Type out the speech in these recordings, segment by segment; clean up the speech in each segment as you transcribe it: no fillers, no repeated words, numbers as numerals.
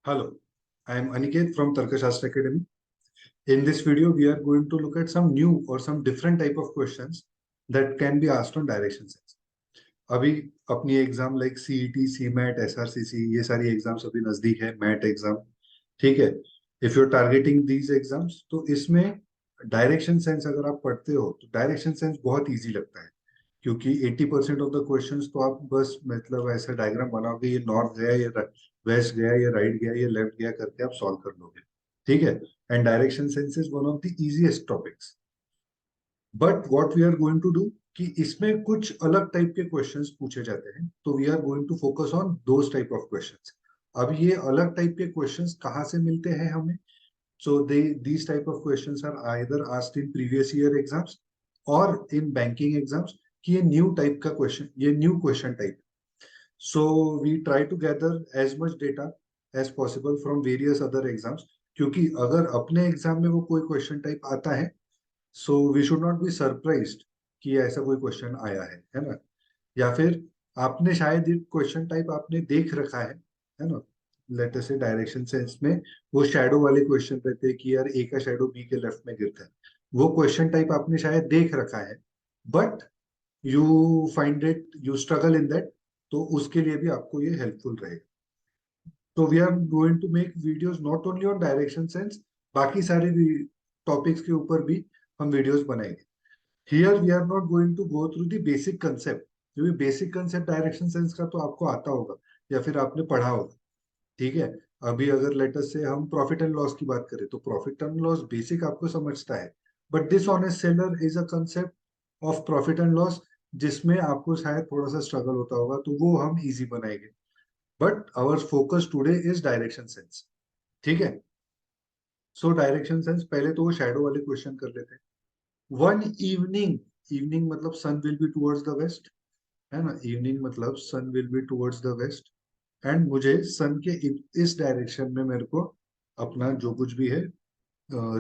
Hello, I am Aniket from Tarkashastra Academy. In this video, we are going to look at some new or some different type of questions that can be asked on direction sense. अभी अपनी exam like CET, CMAT, SRCC ये सारी exams अभी नजदीक है, mat exam, ठीक है। If you are targeting these exams तो इसमें डायरेक्शन सेंस अगर आप पढ़ते हो तो डायरेक्शन सेंस बहुत इजी लगता है, क्योंकि 80% ऑफ द क्वेश्चंस तो आप बस मतलब ऐसा डायग्राम बनाओगे, ये नॉर्थ गया, ये वेस्ट गया, ये राइट गया, ये लेफ्ट गया करके आप सॉल्व कर लोगे, ठीक है। And direction sense is one of the easiest topics. But what we are going to do कि इसमें कुछ अलग टाइप के क्वेश्चंस पूछे जाते हैं, तो we are going to focus on those type of questions. अब ये अलग टाइप के क्वेश्चंस कहाँ से मिलते हैं हमें? So these type of questions are either asked in previous year exams or in banking exams कि ये new type का question, ये new question type। So we try to gather as much data as possible from various other exams, क्योंकि अगर अपने exam में वो कोई क्वेश्चन टाइप आता है, so we should not be surprised कि ऐसा कोई क्वेश्चन आया है ना। या फिर आपने शायद ये क्वेश्चन टाइप आपने देख रखा है ना। लेट अस से डायरेक्शन सेंस में वो शैडो वाले क्वेश्चन रहते हैं कि यार ए का शैडो बी के लेफ्ट में गिरता है, वो क्वेश्चन टाइप आपने शायद देख रखा है, but you find it, you struggle in that, तो उसके लिए भी आपको ये हेल्पफुल रहेगा। तो we are going to make videos not only on direction sense, बाकी सारे टॉपिक्स के ऊपर भी हम वीडियोस बनाएंगे। Here we are not going to go through the basic concept, क्योंकि बेसिक कंसेप्ट डायरेक्शन सेंस का तो आपको आता होगा या फिर आपने पढ़ा होगा, ठीक है। अभी अगर लेटस से हम प्रॉफिट एंड लॉस की बात करें तो प्रॉफिट एंड लॉस बेसिक आपको समझता है, but this honest seller is a concept of profit and loss जिसमें आपको शायद थोड़ा सा स्ट्रगल होता होगा, तो वो हम इजी बनाएंगे। But our focus today is direction sense, ठीक है। सो डायरेक्शन सेंस पहले तो वो शैडो वाले क्वेश्चन कर लेते हैं। वन इवनिंग, इवनिंग मतलब sun will be towards the west, है ना। इवनिंग मतलब sun will be towards the west, and मुझे सन के इस डायरेक्शन में मेरे को अपना जो कुछ भी है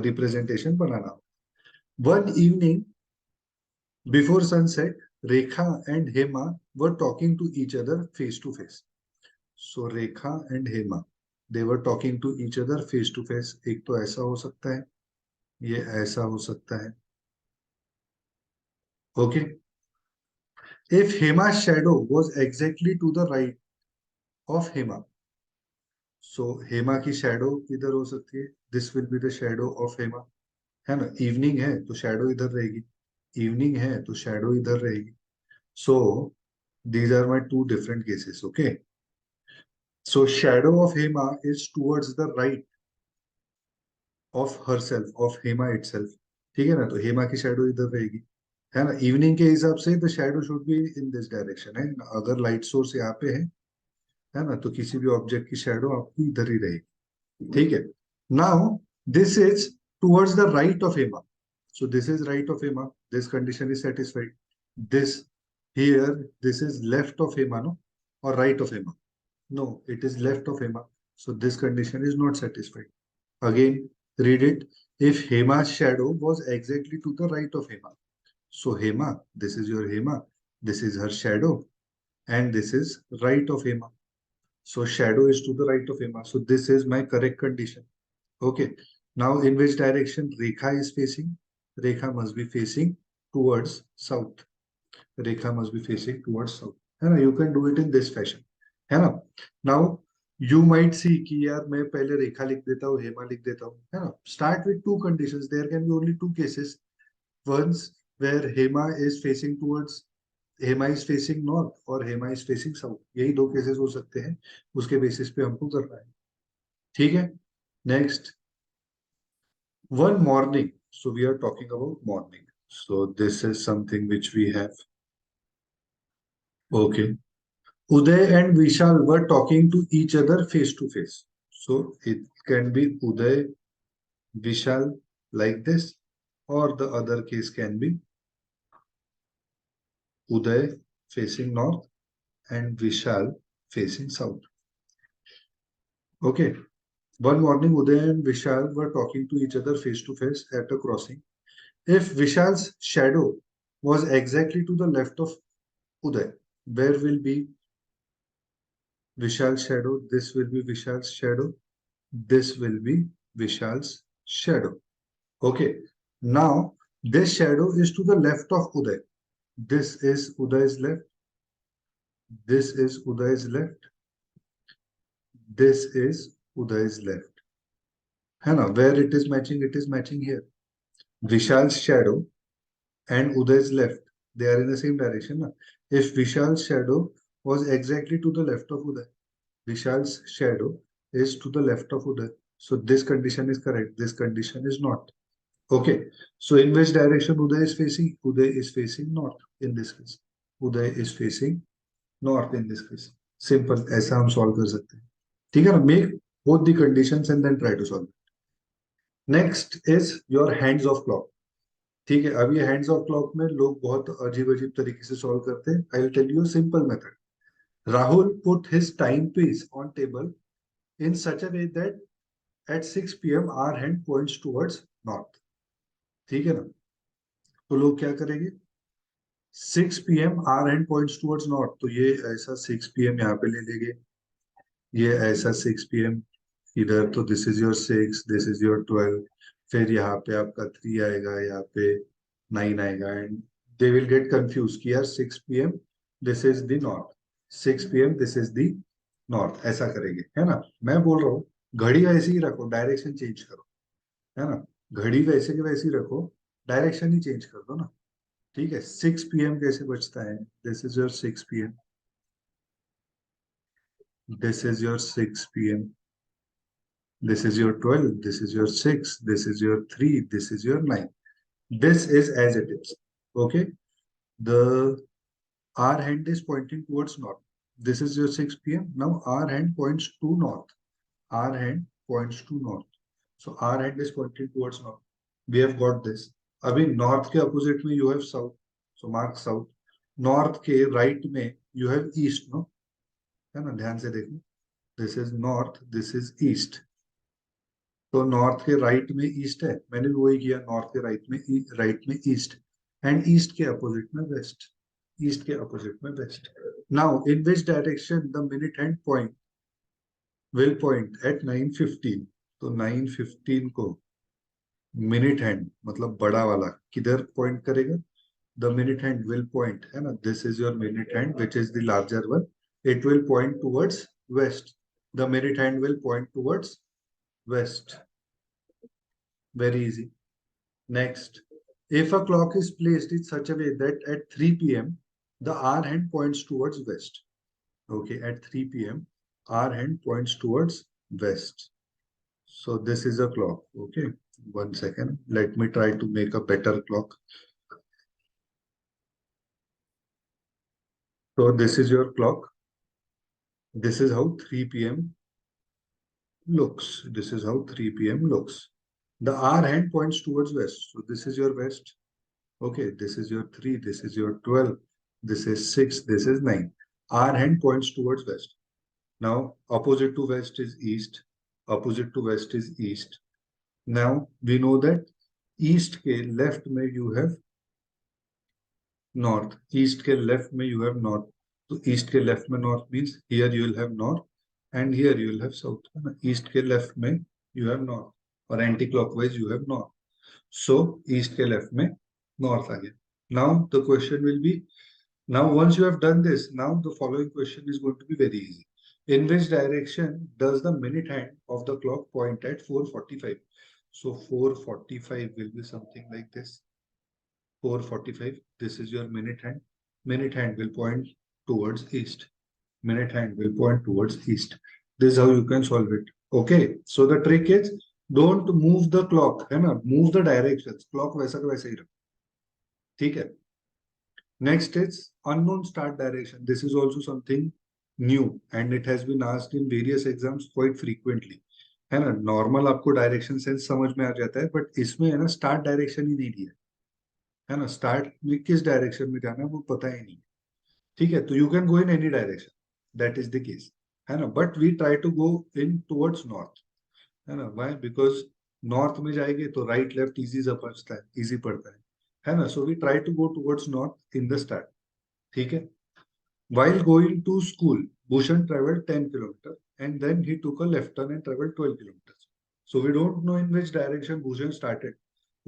रिप्रेजेंटेशन बनाना। One evening before sunset, Rekha and Hema were talking to each other face to face. So Rekha and Hema they were talking to each other face to face. एक तो ऐसा हो सकता है, ये ऐसा हो सकता है, okay. If Hema shadow was exactly to the right of Hema, so Hema की शैडो इधर हो सकती है, this will be the shadow of Hema, है ना। इवनिंग है तो शैडो इधर रहेगी, इवनिंग है तो शैडो इधर रहेगी। So these are my two different cases, okay. So shadow of Hema is towards the right of herself, of Hema itself, ठीक है ना। तो हेमा की शैडो इधर रहेगी, है ना। इवनिंग के हिसाब से the shadow should be in this direction, है ना। अगर लाइट सोर्स यहाँ पे है ना, तो किसी भी ऑब्जेक्ट की शैडो आपकी इधर ही रहेगी, ठीक है। Now this is towards the right of एमा, so this is right of ema, this condition is satisfied। this here, this is left of ema, no, or right of ema, no, it is left of ema, so this condition is not satisfied। again, read it, if hema's shadow was exactly to the right of hema, so hema, this is your hema, this is her shadow, and this is right of hema, so shadow is to the right of hema, so this is my correct condition, okay। Now in which direction Rekha is facing? Rekha must be facing towards south. Rekha must be facing towards south, है ना। You can do it in this fashion, है ना। Now you might see कि यार मैं पहले रेखा लिख देता हूँ, हेमा लिख देता हूँ, है ना। Start with two conditions. There can be only two cases. Once where Hema is facing towards, Hema is facing north और हेमा इज फेसिंग साउथ, यही दो केसेस हो सकते हैं, उसके बेसिस पे हमको करना है, ठीक है। Next, one morning, so we are talking about morning, so this is something which we have, okay। Uday and Vishal were talking to each other face to face, so it can be Uday, Vishal, like this, or the other case can be Uday facing north and Vishal facing south, okay। One morning Uday and Vishal were talking to each other face to face at a crossing. If Vishal's shadow was exactly to the left of Uday, where will be Vishal's shadow? This will be Vishal's shadow. This will be Vishal's shadow. Okay. Now, this shadow is to the left of Uday. This is Uday's left. This is Uday's left. This is Uday's left. है ना? Where it is matching here. Vishal's shadow and Uday's left, they are in the same direction. Na? If Vishal's shadow was exactly to the left of Uday, Vishal's shadow is to the left of Uday. So this condition is correct. This condition is not. Okay. So in which direction Uday is facing? Uday is facing north in this case. Uday is facing north in this case. Simple. ऐसा हम solve कर सकते हैं. ठीक है ना? Make both the conditions and then try to solve. Next is your hands of clock. ठीक है, अब ये हैंड्स ऑफ क्लॉक में लोग बहुत अजीब अजीब तरीके से सॉल्व करते हैं. I will tell you simple method. Rahul put his time piece on table in such a way that at 6 p.m. Hour hand points towards north. ठीक है ना? तो लोग क्या करेंगे? 6 p.m. Hour hand points towards north, तो ये ऐसा 6 p.m. यहाँ पे ले लेंगे, ये ऐसा 6 p.m. इधर, तो this is your 6, this is your 12, फिर यहाँ पे आपका 3 आएगा, यहाँ पे 9 आएगा, and they will get confuse कि यार 6 p.m. This is the north, 6 p.m. This is the north. ऐसा करेंगे, है ना? मैं बोल रहा हूँ घड़ी वैसे ही रखो, डायरेक्शन चेंज करो, है ना? घड़ी वैसे के वैसे ही रखो, डायरेक्शन ही चेंज कर दो ना. ठीक है. 6 p.m. कैसे बचता है? This is your 6 p.m. This is your 6 p.m. This is your 12, this is your 6, this is your 3, this is your 9. This is as it is. Okay. The our hand is pointing towards north. This is your 6 p.m. Now our hand points to north. Our hand points to north. So our hand is pointing towards north. We have got this. अभी north के opposite में you have south. So mark south. North के right में you have east, no? है ना? ध्यान से देखो. This is north. This is east. तो नॉर्थ के राइट में ईस्ट है, मैंने भी वही किया. नॉर्थ के राइट में ईस्ट, एंड ईस्ट के अपोजिट में वेस्ट. ईस्ट के अपोजिट में west. Now in which direction the minute hand point will point at 9:15. तो 9:15 को मिनट हैंड मतलब बड़ा वाला किधर पॉइंट करेगा? The minute hand will point, है ना? This is your minute hand which is the larger one. It will point towards waste. The minute hand will point towards west. Very easy. Next, if a clock is placed in such a way that at 3 p.m. the hour hand points towards west. Okay, at 3 p.m. hour hand points towards west. So this is a clock. Okay, 1 second. Let me try to make a better clock. So this is your clock. This is how 3 p.m. looks. This is how 3 p.m. looks. The hour hand points towards west. So this is your west. Okay, this is your 3, this is your 12, this is 6, this is 9. Our hand points towards west. Now, opposite to west is east. Opposite to west is east. Now, we know that east ke left mein you have north. East ke left mein you have north. So, east ke left mein north means here you will have north and here you will have south. East ke left mein you have north, or anti-clockwise you have north. So, east ke left mein north again. Now, the question will be, now once you have done this, now the following question is going to be very easy. In which direction does the minute hand of the clock point at 4:45? So 4:45 will be something like this. 4:45, this is your minute hand. Minute hand will point towards east. Minute hand will point towards east. This is how you can solve it. Okay, so the trick is don't move the clock, है ना? Move the directions. Clock वैसा का वैसा ही रखो. ठीक है. Next is unknown start direction. This is also something new and it has been asked in various exams quite frequently. है ना? नॉर्मल आपको डायरेक्शन सेंस समझ में आ जाता है, बट इसमें है ना स्टार्ट डायरेक्शन ही नहीं दिया है ना. स्टार्ट में किस डायरेक्शन में जाना है वो पता ही नहीं. ठीक है, तो you can go in any direction, that is the case, है ना. But we try to go in towards north, है ना. व्हाई? बिकॉज नॉर्थ में जाएंगे तो राइट लेफ्ट इजी पड़ता है ना. So we try to go towards north in the start. ठीक है. While going to school, Bhushan traveled 10 kilometers and then he took a left turn and traveled 12 kilometers. So we don't know in which direction Bhushan started.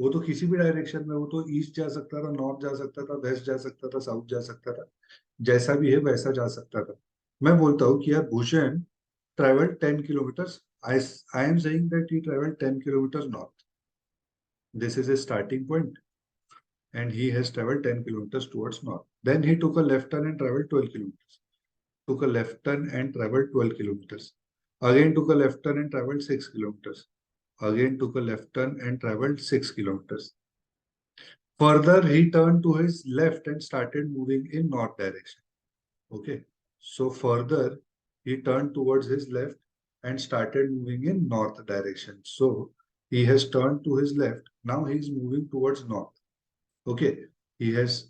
वो तो किसी भी direction में, वो तो east जा सकता था, नॉर्थ जा सकता था, वेस्ट जा सकता था, साउथ जा सकता था, जैसा भी है वैसा जा सकता था. मैं बोलता हूँ कि यार Bhushan traveled 10 kilometers. I am saying that he traveled 10 kilometers north. This is his starting point and he has traveled 10 kilometers towards north. Then he took a left turn and traveled 12 kilometers. Took a left turn and traveled 12 kilometers. Again took a left turn and traveled 6 kilometers. Again took a left turn and traveled 6 kilometers. Further, he turned to his left and started moving in north direction. Okay. So further, he turned towards his left and started moving in north direction. So he has turned to his left. Now he is moving towards north. Okay. He has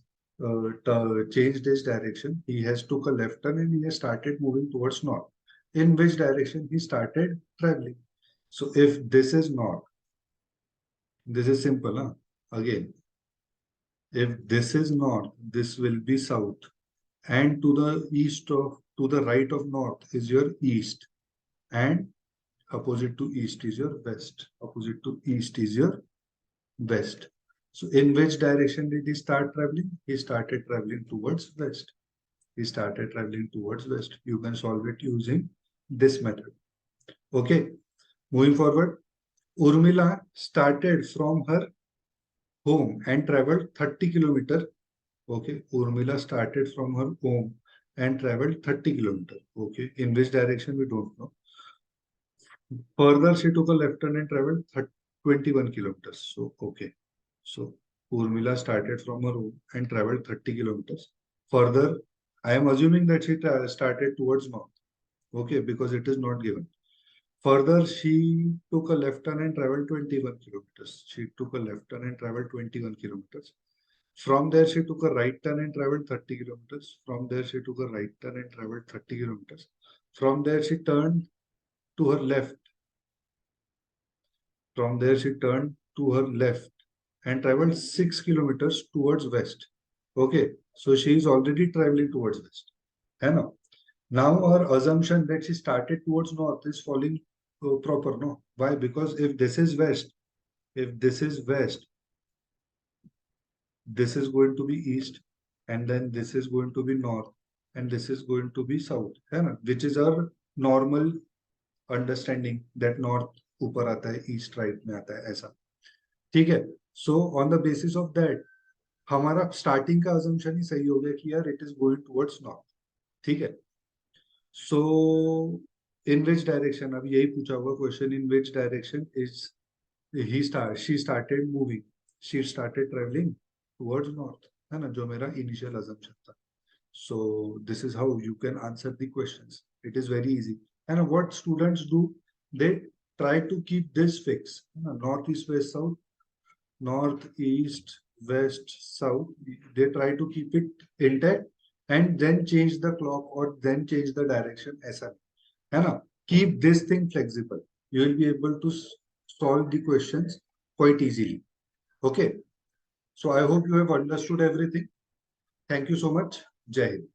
changed his direction. He has took a left turn and he has started moving towards north. In which direction he started traveling? So if this is north, this is simple, huh? Again, if this is north, this will be south. And to the right of north is your east. And opposite to east is your west. Opposite to east is your west. So in which direction did he start traveling? He started traveling towards west. He started traveling towards west. You can solve it using this method. Okay. Moving forward, Urmila started from her home and traveled 30 kilometers. Okay. Urmila started from her home and traveled 30 kilometers. Okay. In which direction we don't know. Further, she took a left turn and traveled 21 kilometers. So, okay. So, Urmila started from her home and traveled 30 kilometers. Further, I am assuming that she started towards north. Okay, because it is not given. Further, she took a left turn and traveled 21 kilometers. She took a left turn and traveled 21 kilometers. From there, she took a right turn and traveled 30 kilometers. From there, she took a right turn and traveled 30 kilometers. From there, she turned to her left. From there, she turned to her left and traveled 6 kilometers towards west. Okay, so she is already traveling towards west. Now our assumption that she started towards north is falling proper, no? Why? Because if this is west, this is going to be east, and then this is going to be north, and this is going to be south, which is our normal understanding that north ऊपर आता है, east right में आता है, ऐसा. ठीक है. So on the basis of that, हमारा starting का assumption ही सही हो गया कि यार it is going towards north. ठीक है. So in which direction? अब यही पूछा हुआ question, in which direction is she started moving, she started traveling towards north, है ना, जो मेरा initial assumption था. So this is how you can answer the questions. It is very easy. And what students do, they try to keep this fixed. North, east, west, south, north, east, west, south. They try to keep it intact and then change the clock or then change the direction. ऐसा है ना? Keep this thing flexible. You will be able to solve the questions quite easily. Okay. So I hope you have understood everything. Thank you so much. Jai Hind.